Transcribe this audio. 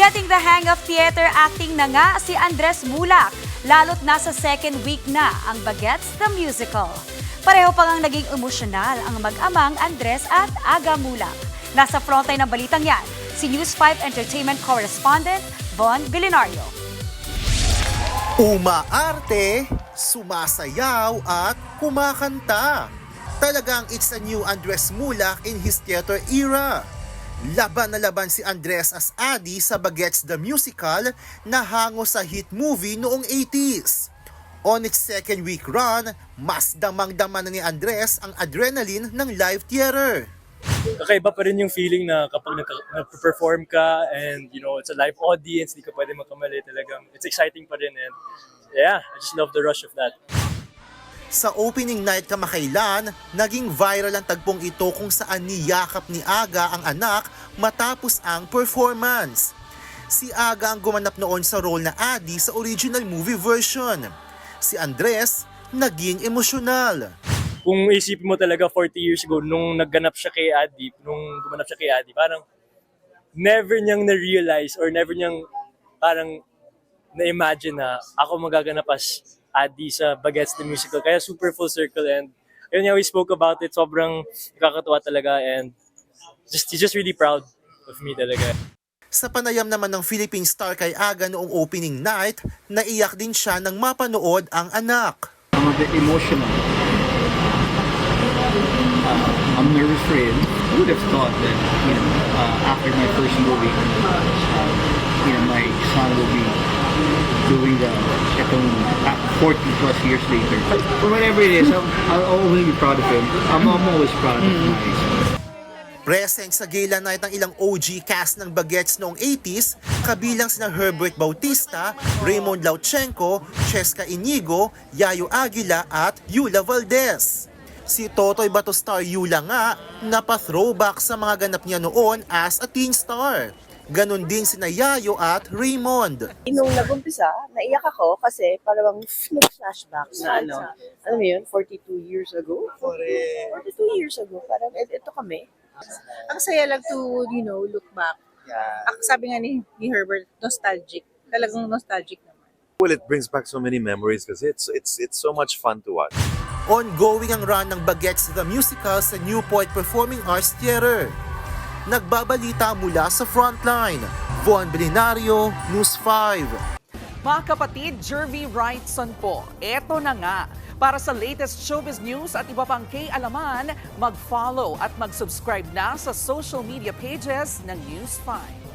Getting the hang of theater acting na nga si Andres Mulak, lalo't nasa second week na ang Bagets the Musical. Pareho pa ngang naging emosyonal ang mag-amang Andres at Aga Mulak. Nasa frontline ng balitang yan, si News 5 Entertainment Correspondent Von Vilinario. Umaarte, sumasayaw at kumakanta. Talagang it's a new Andres Mulak in his theater era. Laban na laban si Andres as Adi sa Bagets the Musical na hango sa hit movie noong 80s. On its second week run, mas damang-dama na ni Andres ang adrenaline ng live theater. Kakaiba pa rin yung feeling na kapag nag-perform ka and it's a live audience, di ka pwede magkamali talagang. It's exciting pa rin and yeah, I just love the rush of that. Sa opening night kamakailan, naging viral ang tagpong ito kung saan niyakap ni Aga ang anak matapos ang performance. Si Aga ang gumanap noon sa role na Adi sa original movie version. Si Andres naging emosyonal. Kung isipin mo talaga 40 years ago, nung gumanap siya kay Adi, parang never niyang na-realize or never niyang parang na-imagine na ako magaganap as Adi sa Bagets the Musical. Kaya super full circle and yun nga, we spoke about it. Sobrang nakakatuwa talaga and he's just really proud of me talaga. Sa panayam naman ng Philippine star kay Aga noong opening night, naiyak din siya nang mapanood ang anak. I'm a bit emotional. I'm nervous for him. I would have thought that, after my first movie, my son will be doing itong 40 plus years later. But whatever it is, I'll always be proud of him. I'm always proud of him. Present sa gala night ng ilang OG cast ng Bagets noong 80s, kabilang sina Herbert Bautista, Raymond Lauchenko, Cheska Inigo, Yayo Aguila at Yula Valdez. Si Totoy Batostar Yula nga, napa-throwback sa mga ganap niya noon as a teen star. Ganon din sina Yayo at Raymond. Nung nag-umpisa, naiyak ako kasi parang flashback na alam mo yun, 42 years ago? 42 years ago, parang ito kami. Ang saya lang to, look back. Sabi nga ni Herbert, nostalgic. Talagang nostalgic naman. Well, it brings back so many memories because it's so much fun to watch. Ongoing ang run ng Bagets the Musical sa Newport Performing Arts Theater. Nagbabalita mula sa Frontline. Von Vilinario, News 5. Mga kapatid, Jervy Wrightson po. Eto na nga. Para sa latest showbiz news at iba pang K-alaman, mag-follow at mag-subscribe na sa social media pages ng News 5.